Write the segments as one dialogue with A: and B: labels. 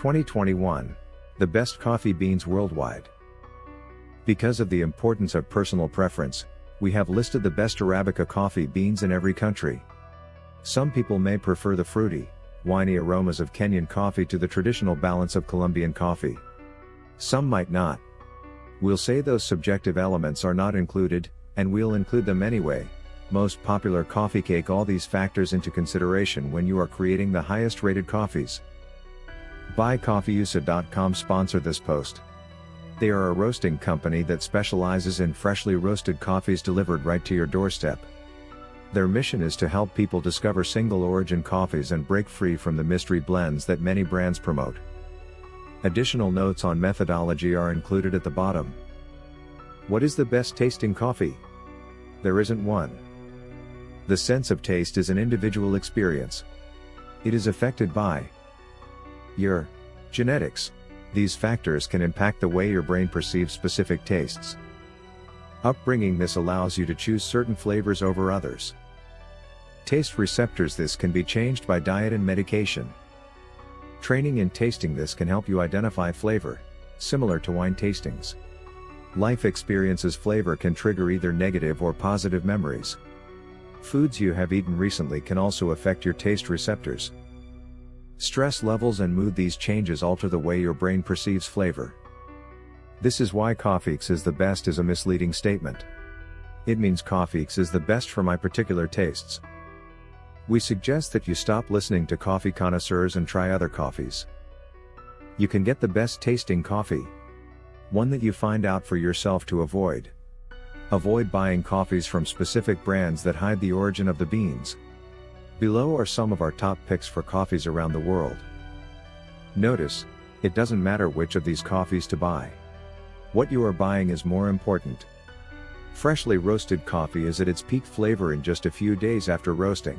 A: 2021. The best coffee beans worldwide. Because of the importance of personal preference, we have listed the best Arabica coffee beans in every country. Some people may prefer the fruity, winey aromas of Kenyan coffee to the traditional balance of Colombian coffee. Some might not. We'll say those subjective elements are not included, and we'll include them anyway. Most popular coffee take all these factors into consideration when you are creating the highest rated coffees. BuyCoffeeusa.com sponsor this post. They are a roasting company that specializes in freshly roasted coffees delivered right to your doorstep. Their mission is to help people discover single origin coffees and break free from the mystery blends that many brands promote. Additional notes on methodology are included at the bottom. What is the best tasting coffee? There isn't one. The sense of taste is an individual experience. It is affected by your genetics. These factors can impact the way your brain perceives specific tastes. Upbringing. This allows you to choose certain flavors over others. Taste receptors. This can be changed by diet and medication. Training in tasting. This can help you identify flavor, similar to wine tastings. Life experiences. Flavor can trigger either negative or positive memories. Foods you have eaten recently can also affect your taste receptors. Stress levels and mood. These changes alter the way your brain perceives flavor. This is why Coffeex is the best is a misleading statement. It means Coffeex is the best for my particular tastes. We suggest that you stop listening to coffee connoisseurs and try other coffees. You can get the best tasting coffee. One that you find out for yourself to avoid. Avoid buying coffees from specific brands that hide the origin of the beans. Below are some of our top picks for coffees around the world. Notice, it doesn't matter which of these coffees to buy. What you are buying is more important. Freshly roasted coffee is at its peak flavor in just a few days after roasting.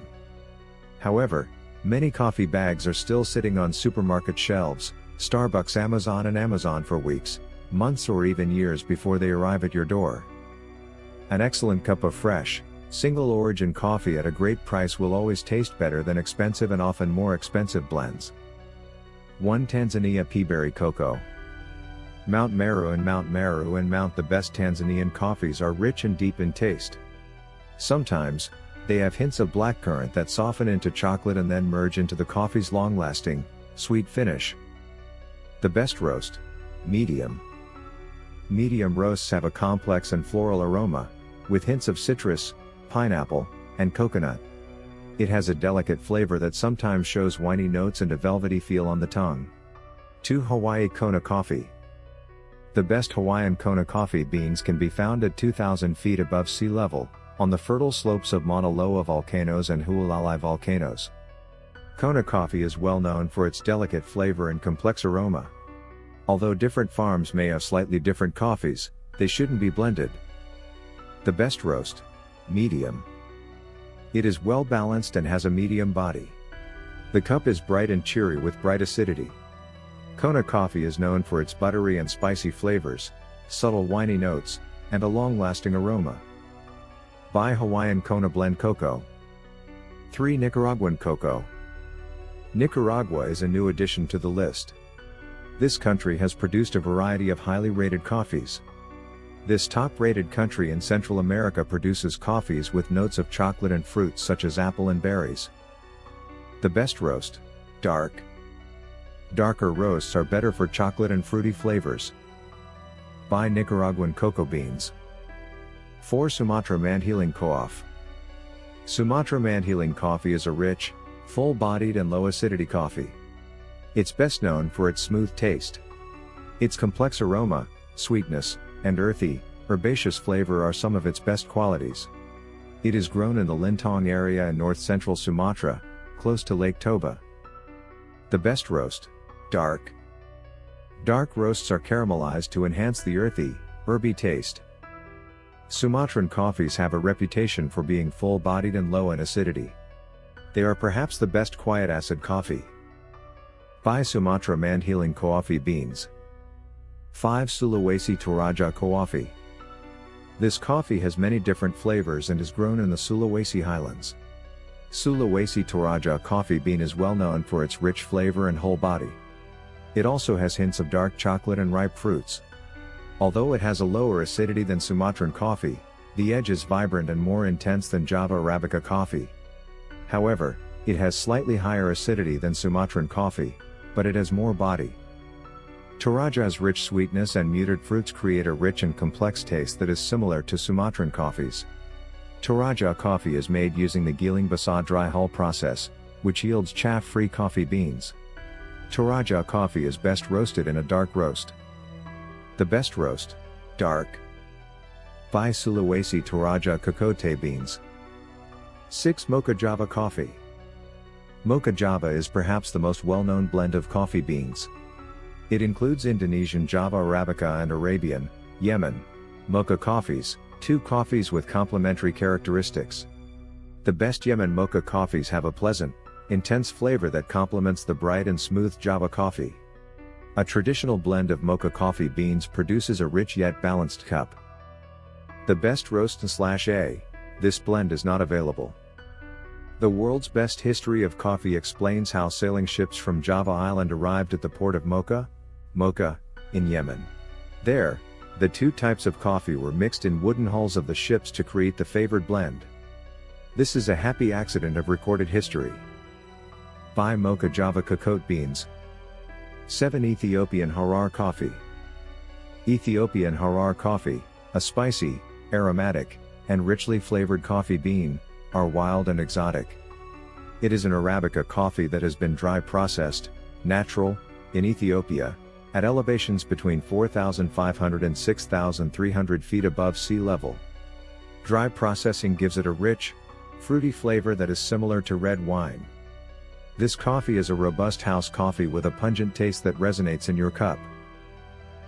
A: However, many coffee bags are still sitting on supermarket shelves, Starbucks, Amazon for weeks, months or even years before they arrive at your door. An excellent cup of fresh, single origin coffee at a great price will always taste better than expensive and often more expensive blends. 1. Tanzania Peaberry Cocoa. Mount Meru and Mount. The best Tanzanian coffees are rich and deep in taste. Sometimes, they have hints of blackcurrant that soften into chocolate and then merge into the coffee's long-lasting, sweet finish. The best roast. Medium. Medium roasts have a complex and floral aroma, with hints of citrus, pineapple, and coconut. It has a delicate flavor that sometimes shows winey notes and a velvety feel on the tongue. 2. Hawaii Kona Coffee. The best Hawaiian Kona coffee beans can be found at 2,000 feet above sea level, on the fertile slopes of Mauna Loa volcanoes and Hualalai volcanoes. Kona coffee is well known for its delicate flavor and complex aroma. Although different farms may have slightly different coffees, they shouldn't be blended. The best roast. Medium. It is well balanced and has a medium body. The cup is bright and cheery with bright acidity. Kona coffee is known for its buttery and spicy flavors, subtle winey notes, and a long-lasting aroma. Buy Hawaiian Kona Blend Cocoa. 3. Nicaraguan Cocoa. Nicaragua is a new addition to the list. This country has produced a variety of highly rated coffees. This top-rated country in Central America produces coffees with notes of chocolate and fruits such as apple and berries. The best roast. Dark. Darker roasts are better for chocolate and fruity flavors. Buy Nicaraguan cocoa beans. 4. Sumatra Mandhealing Coffee. Sumatra Mandhealing coffee is a rich, full-bodied and low-acidity coffee. It's best known for its smooth taste. Its complex aroma, sweetness, and earthy, herbaceous flavor are some of its best qualities. It is grown in the Lintong area in north-central Sumatra, close to Lake Toba. The best roast. Dark. Dark roasts are caramelized to enhance the earthy, herby taste. Sumatran coffees have a reputation for being full-bodied and low in acidity. They are perhaps the best quiet acid coffee. Buy Sumatra Mandhealing Coffee beans. 5. Sulawesi Taraja Coffee. This coffee has many different flavors and is grown in the Sulawesi highlands. Sulawesi Taraja coffee bean is well known for its rich flavor and whole body. It also has hints of dark chocolate and ripe fruits. Although it has a lower acidity than Sumatran coffee, the edge is vibrant and more intense than Java Arabica coffee. However, it has slightly higher acidity than Sumatran coffee, but it has more body. Taraja's rich sweetness and muted fruits create a rich and complex taste that is similar to Sumatran coffees. Taraja coffee is made using the Giling Basah dry hull process, which yields chaff-free coffee beans. Taraja coffee is best roasted in a dark roast. The best roast, dark. By Sulawesi Taraja Cocote beans. 6. Mocha Java coffee. Mocha Java is perhaps the most well-known blend of coffee beans. It includes Indonesian Java Arabica and Arabian, Yemen, Mocha coffees, two coffees with complementary characteristics. The best Yemen Mocha coffees have a pleasant, intense flavor that complements the bright and smooth Java coffee. A traditional blend of Mocha coffee beans produces a rich yet balanced cup. The best roast/A. This blend is not available. The World's Best History of Coffee explains how sailing ships from Java Island arrived at the port of Mocha, in Yemen. There, the two types of coffee were mixed in wooden hulls of the ships to create the favored blend. This is a happy accident of recorded history. By Mocha Java Cocote beans. 7. Ethiopian Harar coffee. Ethiopian Harar coffee, a spicy, aromatic, and richly flavored coffee bean, are wild and exotic. It is an Arabica coffee that has been dry processed, natural, in Ethiopia, at elevations between 4,500 and 6,300 feet above sea level. Dry processing gives it a rich, fruity flavor that is similar to red wine. This coffee is a robust house coffee with a pungent taste that resonates in your cup.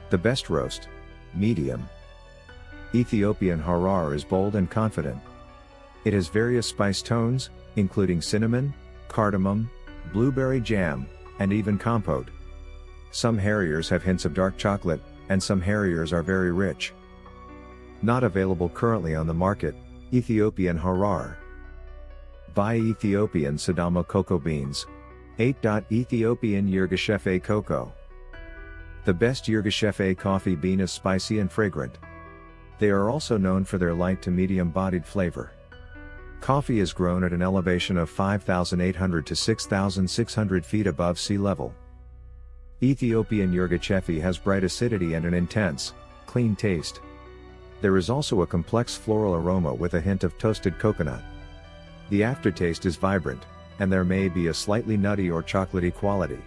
A: The best roast, medium. Ethiopian Harar is bold and confident. It has various spice tones, including cinnamon, cardamom, blueberry jam, and even compote. Some Harriers have hints of dark chocolate, and some Harriers are very rich. Not available currently on the market, Ethiopian Harar. By Ethiopian Sidamo cocoa beans. 8. Ethiopian Yirgacheffe cocoa. The best Yirgacheffe coffee bean is spicy and fragrant. They are also known for their light to medium-bodied flavor. Coffee is grown at an elevation of 5,800 to 6,600 feet above sea level. Ethiopian Yirgacheffe has bright acidity and an intense, clean taste. There is also a complex floral aroma with a hint of toasted coconut. The aftertaste is vibrant, and there may be a slightly nutty or chocolatey quality.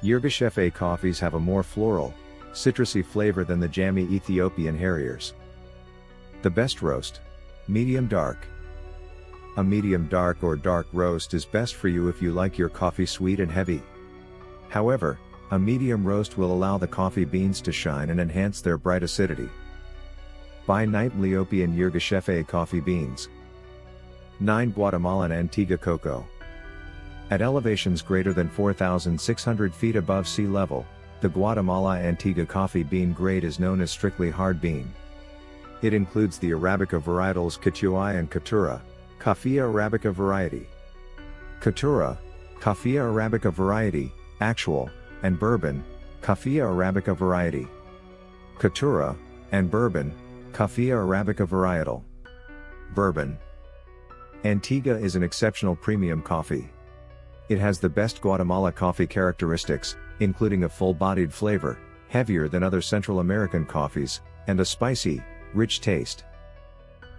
A: Yirgacheffe coffees have a more floral, citrusy flavor than the jammy Ethiopian Harriers. The best roast, medium dark. A medium dark or dark roast is best for you if you like your coffee sweet and heavy. However, a medium roast will allow the coffee beans to shine and enhance their bright acidity. By 9. Ethiopian Yirgacheffe coffee beans. 9. Guatemalan Antigua cocoa. At elevations greater than 4,600 feet above sea level, the Guatemala Antigua coffee bean grade is known as strictly hard bean. It includes the Arabica varietals Cachuay and Catura, Coffea Arabica variety. Catura, Coffea Arabica variety, actual, and Bourbon, Coffea Arabica variety. Catura, and Bourbon, Coffea Arabica varietal. Bourbon. Antigua is an exceptional premium coffee. It has the best Guatemala coffee characteristics, including a full-bodied flavor, heavier than other Central American coffees, and a spicy, rich taste.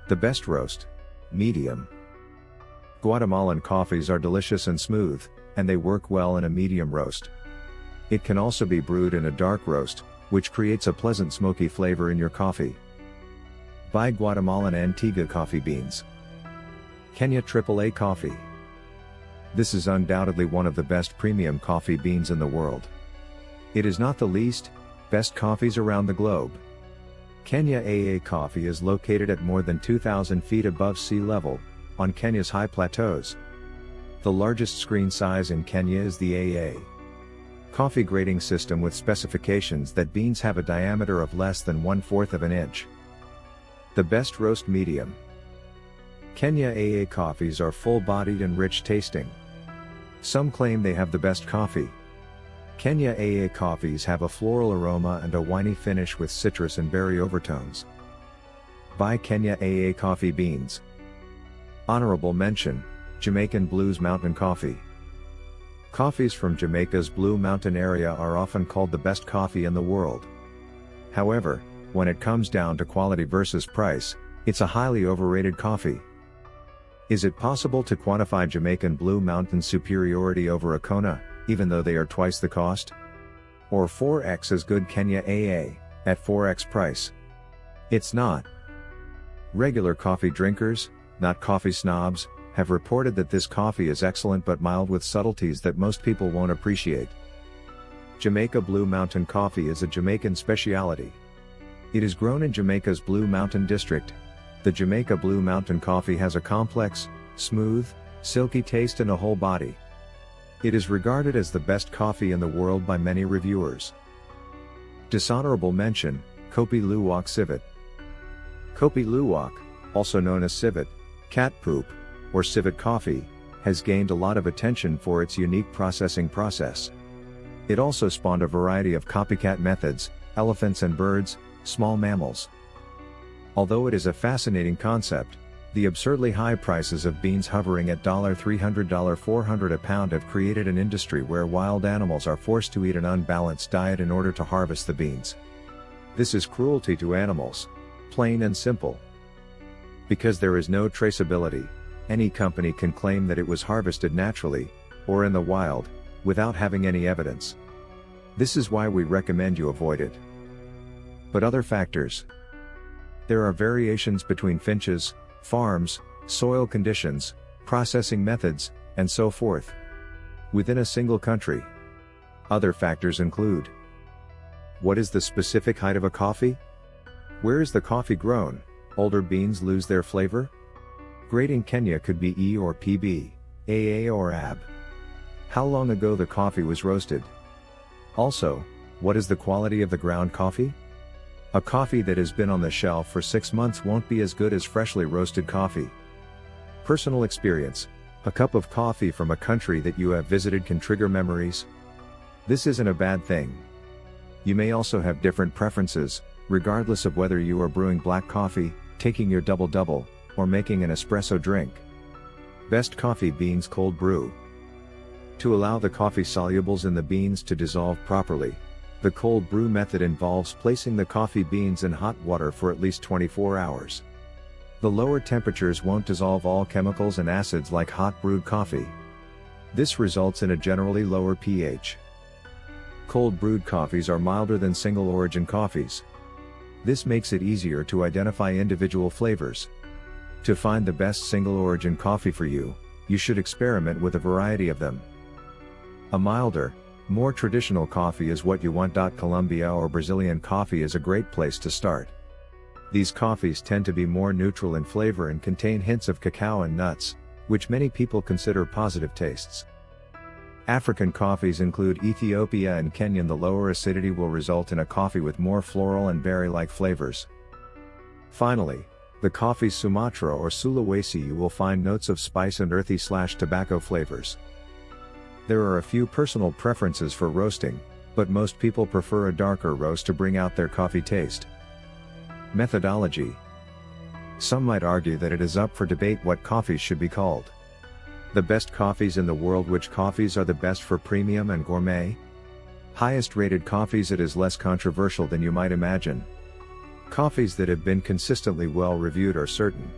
A: The best roast, medium. Guatemalan coffees are delicious and smooth, and they work well in a medium roast. It can also be brewed in a dark roast, which creates a pleasant smoky flavor in your coffee. By Guatemalan Antigua coffee beans. Kenya Aaa coffee. This is undoubtedly one of the best premium coffee beans in the world. It is not the least, best coffees around the globe. Kenya Aaa coffee is located at more than 2,000 feet above sea level, on Kenya's high plateaus. The largest screen size in Kenya is the Aaa Coffee grading system with specifications that beans have a diameter of less than 1/4 of an inch. The best roast medium. Kenya Aaa coffees are full-bodied and rich tasting. Some claim they have the best coffee. Kenya Aaa coffees have a floral aroma and a winey finish with citrus and berry overtones. Buy Kenya Aaa coffee beans. Honorable mention, Jamaican Blues Mountain Coffee. Coffees from Jamaica's Blue Mountain area are often called the best coffee in the world. However, when it comes down to quality versus price, it's a highly overrated coffee. Is it possible to quantify Jamaican Blue Mountain's superiority over a Kona, even though they are twice the cost? Or 4x as good Kenya Aaa, at 4x price? It's not. Regular coffee drinkers, not coffee snobs, have reported that this coffee is excellent but mild with subtleties that most people won't appreciate. Jamaica Blue Mountain Coffee is a Jamaican specialty. It is grown in Jamaica's Blue Mountain district. The Jamaica Blue Mountain Coffee has a complex, smooth, silky taste and a whole body. It is regarded as the best coffee in the world by many reviewers. Dishonorable mention, Kopi Luwak Civet. Kopi Luwak, also known as civet, cat poop, or civet coffee, has gained a lot of attention for its unique processing process. It also spawned a variety of copycat methods, elephants and birds, small mammals. Although it is a fascinating concept, the absurdly high prices of beans hovering at $300 $400 a pound have created an industry where wild animals are forced to eat an unbalanced diet in order to harvest the beans. This is cruelty to animals. Plain and simple. Because there is no traceability, any company can claim that it was harvested naturally, or in the wild, without having any evidence. This is why we recommend you avoid it. But other factors. There are variations between finches, farms, soil conditions, processing methods, and so forth. Within a single country. Other factors include: what is the specific height of a coffee? Where is the coffee grown? Older beans lose their flavor? Grade in Kenya could be E or PB, AA or AB. How long ago the coffee was roasted? Also, what is the quality of the ground coffee? A coffee that has been on the shelf for 6 months won't be as good as freshly roasted coffee. Personal experience: a cup of coffee from a country that you have visited can trigger memories. This isn't a bad thing. You may also have different preferences, regardless of whether you are brewing black coffee, taking your double-double, or making an espresso drink. Best coffee beans cold brew. To allow the coffee solubles in the beans to dissolve properly, the cold brew method involves placing the coffee beans in hot water for at least 24 hours. The lower temperatures won't dissolve all chemicals and acids like hot brewed coffee. This results in a generally lower pH. Cold brewed coffees are milder than single origin coffees. This makes it easier to identify individual flavors. To find the best single origin coffee for you, you should experiment with a variety of them. A milder, more traditional coffee is what you want. Colombia or Brazilian coffee is a great place to start. These coffees tend to be more neutral in flavor and contain hints of cacao and nuts, which many people consider positive tastes. African coffees include Ethiopia and Kenya. The lower acidity will result in a coffee with more floral and berry-like flavors. Finally, the coffees Sumatra or Sulawesi, you will find notes of spice and earthy/tobacco flavors. There are a few personal preferences for roasting, but most people prefer a darker roast to bring out their coffee taste. Methodology. Some might argue that it is up for debate what coffees should be called. The best coffees in the world. Which coffees are the best for premium and gourmet? Highest rated coffees. It is less controversial than you might imagine. Coffees that have been consistently well reviewed are certain.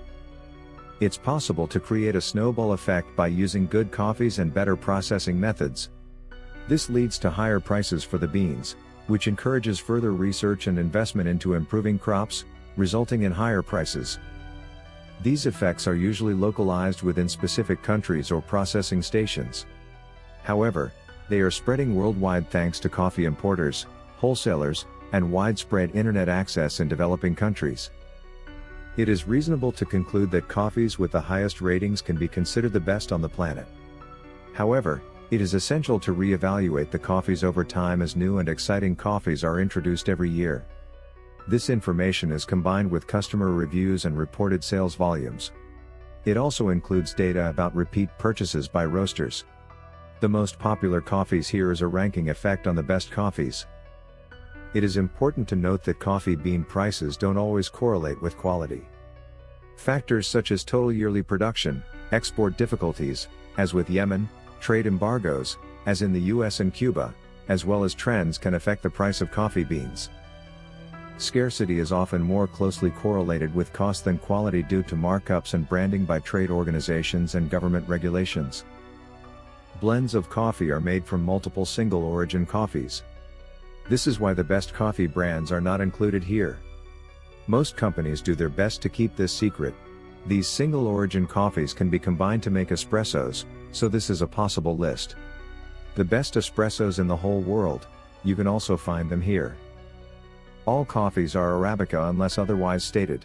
A: It's possible to create a snowball effect by using good coffees and better processing methods. This leads to higher prices for the beans, which encourages further research and investment into improving crops, resulting in higher prices. These effects are usually localized within specific countries or processing stations. However, they are spreading worldwide thanks to coffee importers, wholesalers, and widespread internet access in developing countries. It is reasonable to conclude that coffees with the highest ratings can be considered the best on the planet. However, it is essential to re-evaluate the coffees over time as new and exciting coffees are introduced every year. This information is combined with customer reviews and reported sales volumes. It also includes data about repeat purchases by roasters. The most popular coffees here is a ranking effect on the best coffees. It is important to note that coffee bean prices don't always correlate with quality. Factors such as total yearly production, export difficulties, as with Yemen, trade embargoes, as in the US and Cuba, as well as trends can affect the price of coffee beans. Scarcity is often more closely correlated with cost than quality due to markups and branding by trade organizations and government regulations. Blends of coffee are made from multiple single-origin coffees. This is why the best coffee brands are not included here. Most companies do their best to keep this secret. These single-origin coffees can be combined to make espressos, so this is a possible list. The best espressos in the whole world, you can also find them here. All coffees are Arabica unless otherwise stated.